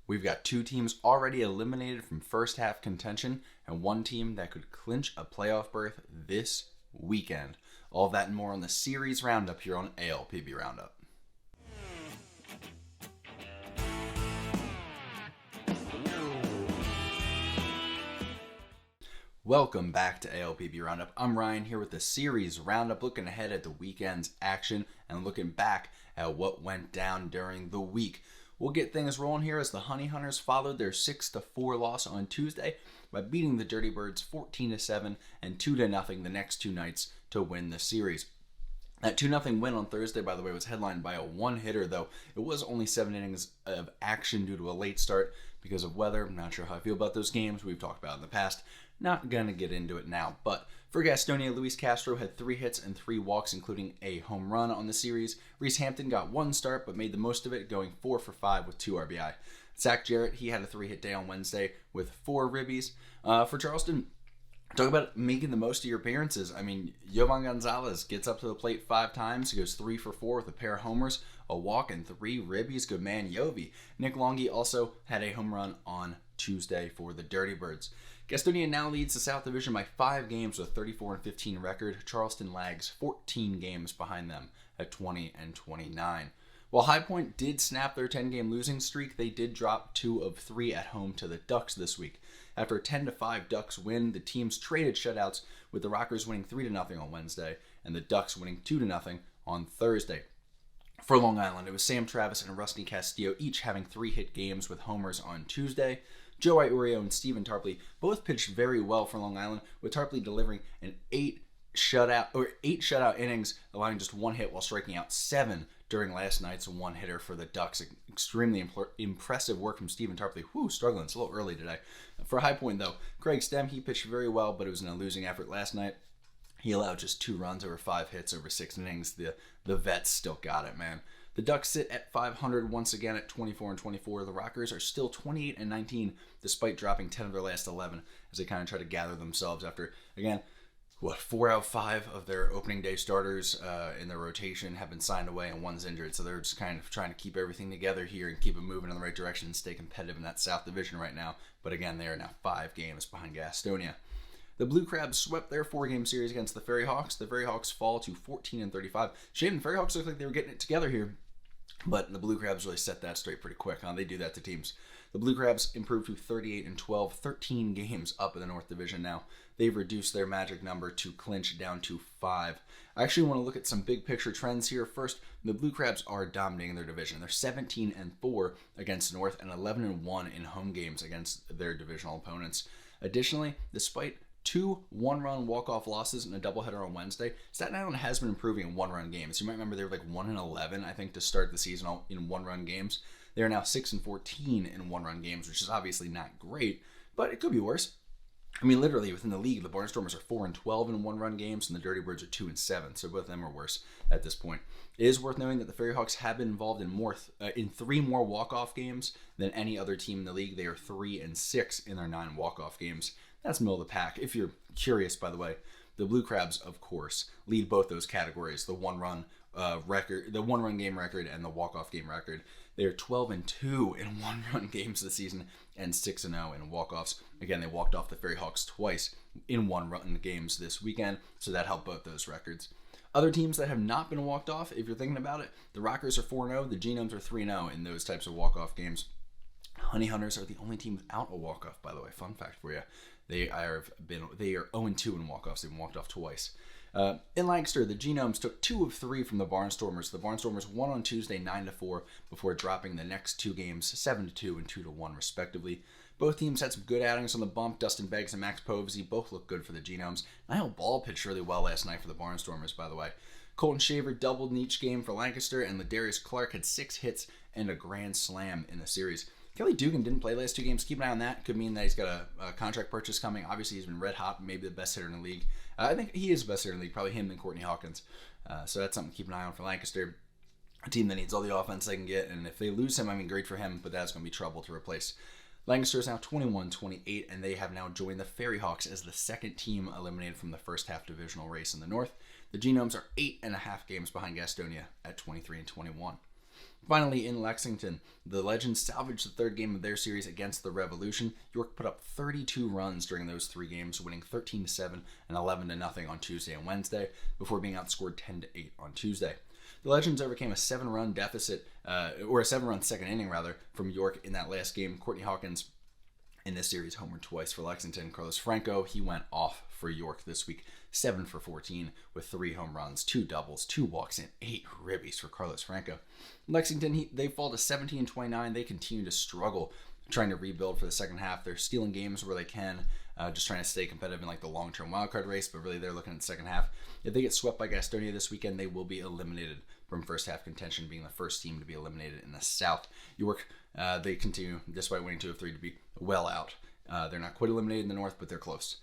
We've got two teams already eliminated from first half contention and one team that could clinch a playoff berth this weekend. All that and more on the Series Roundup here on ALPB Roundup. Welcome back to ALPB Roundup. I'm Ryan here with the Series Roundup, looking ahead at the weekend's action and looking back at what went down during the week. We'll get things rolling here as the Honey Hunters followed their 6-4 loss on Tuesday by beating the Dirty Birds 14-7 and 2-0 the next two nights to win the series. That 2-0 win on Thursday, by the way, was headlined by a one-hitter, though it was only 7 innings of action due to a late start because of weather. I'm not sure how I feel about those games. We've talked about in the past. Not going to get into it now. But for Gastonia, Luis Castro had 3 hits and 3 walks, including a home run on the series. Reese Hampton got 1 start, but made the most of it, going 4 for 5 with 2 RBI. Zach Jarrett, he had a 3-hit day on Wednesday with 4 ribbies. For Charleston, talk about making the most of your appearances. I mean, Yovan Gonzalez gets up to the plate 5 times. He goes 3 for 4 with a pair of homers, a walk, and 3 ribbies. Good man, Yovi. Nick Longy also had a home run on Tuesday for the Dirty Birds. Gastonia now leads the South Division by 5 games with a 34-15 record. Charleston lags 14 games behind them at 20-29. While High Point did snap their 10-game losing streak, they did drop 2 of 3 at home to the Ducks this week. After a 10-5 Ducks win, the teams traded shutouts, with the Rockers winning 3-0 on Wednesday and the Ducks winning 2-0 on Thursday. For Long Island, it was Sam Travis and Rusty Castillo each having 3-hit games with homers on Tuesday. Joe Iorio and Stephen Tarpley both pitched very well for Long Island, with Tarpley delivering an 8 shutout innings, allowing just 1 hit while striking out 7 during last night's one-hitter for the Ducks. Extremely impressive work from Stephen Tarpley. Struggling. It's a little early today. For High Point, though, Craig Stem, he pitched very well, but it was in a losing effort last night. He allowed just 2 runs over 5 hits over 6 innings. The vets still got it, man. The Ducks sit at 500 once again at 24-24. The Rockers are still 28-19 despite dropping 10 of their last 11 as they kind of try to gather themselves after, again, 4 out of 5 of their opening day starters in their rotation have been signed away and 1's injured. So they're just kind of trying to keep everything together here and keep it moving in the right direction and stay competitive in that South Division right now. But again, they are now 5 games behind Gastonia. The Blue Crabs swept their 4-game series against the FerryHawks. The FerryHawks fall to 14-35. Shame the FerryHawks look like they were getting it together here, but the Blue Crabs really set that straight pretty quick. They do that to teams. The Blue Crabs improved to 38-12, 13 games up in the North Division now. They've reduced their magic number to clinch down to 5. I actually want to look at some big picture trends here. First, the Blue Crabs are dominating their division. They're 17-4 against North and 11-1 in home games against their divisional opponents. Additionally, despite 2 one-run walk-off losses and a doubleheader on Wednesday, Staten Island has been improving in one-run games. You might remember they were like 1-11, I think, to start the season in one-run games. They are now 6-14 in one-run games, which is obviously not great, but it could be worse. I mean, literally, within the league, the Barnstormers are 4-12 in one-run games, and the Dirty Birds are 2-7, so both of them are worse at this point. It is worth noting that the FerryHawks have been involved in 3 more walk-off games than any other team in the league. They are 3-6 in their 9 walk-off games. That's middle of the pack. If you're curious, by the way, the Blue Crabs, of course, lead both those categories: the one-run record, the one-run game record, and the walk-off game record. They are 12-2 in one-run games this season and 6-0 in walk-offs. Again, they walked off the FerryHawks twice in one-run games this weekend, so that helped both those records. Other teams that have not been walked off, if you're thinking about it, the Rockers are 4-0, the Genomes are 3-0 in those types of walk-off games. Honey Hunters are the only team without a walk-off, by the way. Fun fact for you. They are 0-2 in walk-offs. They've been walked off twice. In Lancaster, the Genomes took 2 of 3 from the Barnstormers. The Barnstormers won on Tuesday 9-4 before dropping the next 2 games 7-2 and 2-1 respectively. Both teams had some good outings on the bump. Dustin Beggs and Max Povsey both looked good for the Genomes. Niall Ball pitched really well last night for the Barnstormers, by the way. Colton Shaver doubled in each game for Lancaster, and Ladarius Clark had 6 hits and a grand slam in the series. Kelly Dugan didn't play last 2 games. Keep an eye on that. Could mean that he's got a contract purchase coming. Obviously, he's been red hot, maybe the best hitter in the league. I think he is the best hitter in the league, probably him and Courtney Hawkins. So that's something to keep an eye on for Lancaster. A team that needs all the offense they can get, and if they lose him, I mean, great for him, but that's going to be trouble to replace. Lancaster is now 21-28, and they have now joined the FerryHawks as the second team eliminated from the first half divisional race in the North. The Genomes are 8.5 games behind Gastonia at 23-21. Finally, in Lexington, the Legends salvaged the third game of their series against the Revolution. York put up 32 runs during those 3 games, winning 13-7 and 11-0 on Tuesday and Wednesday, before being outscored 10-8 on Tuesday. The Legends overcame a 7-run deficit, or a 7-run second inning rather, from York in that last game. Courtney Hawkins in this series homered twice for Lexington. Carlos Franco, he went off for York this week, 7 for 14 with 3 home runs, 2 doubles, 2 walks, and 8 ribbies for Carlos Franco. Lexington, they fall to 17-29. They continue to struggle trying to rebuild for the second half. They're stealing games where they can, just trying to stay competitive in like the long-term wildcard race, but really they're looking at the second half. If they get swept by Gastonia this weekend, they will be eliminated from first half contention, being the first team to be eliminated in the South. York, they continue, despite winning 2 of 3, to be well out. They're not quite eliminated in the North, but they're close.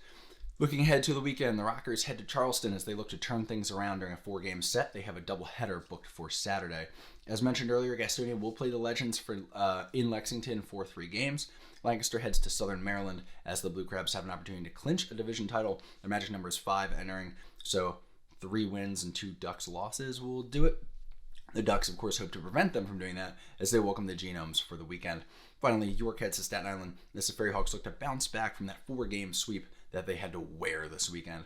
Looking ahead to the weekend, the Rockers head to Charleston as they look to turn things around during a 4-game set. They have a doubleheader booked for Saturday. As mentioned earlier, Gastonia will play the Legends in Lexington for 3 games. Lancaster heads to Southern Maryland as the Blue Crabs have an opportunity to clinch a division title. Their magic number is 5 entering, so 3 wins and 2 Ducks losses will do it. The Ducks, of course, hope to prevent them from doing that as they welcome the Genomes for the weekend. Finally, York heads to Staten Island as the FerryHawks look to bounce back from that 4-game sweep that they had to wear this weekend.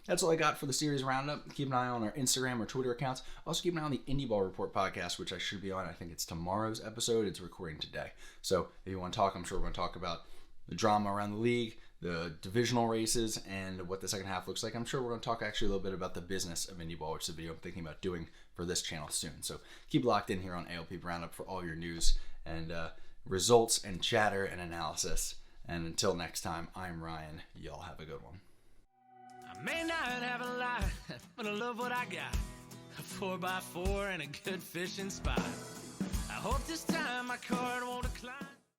That's all I got for the series roundup. Keep an eye on our Instagram or Twitter accounts. Also keep an eye on the Indy Ball Report podcast, which I should be on. I think it's tomorrow's episode. It's recording today. So if you want to talk, I'm sure we're going to talk about the drama around the league, the divisional races, and what the second half looks like. I'm sure we're going to talk actually a little bit about the business of Indy Ball, which is a video I'm thinking about doing for this channel soon. So keep locked in here on ALP Roundup for all your news and results and chatter and analysis. And until next time, I'm Ryan. Y'all have a good one. I may not have a lot, but I love what I got. A 4x4 and a good fishing spot. I hope this time my card won't decline.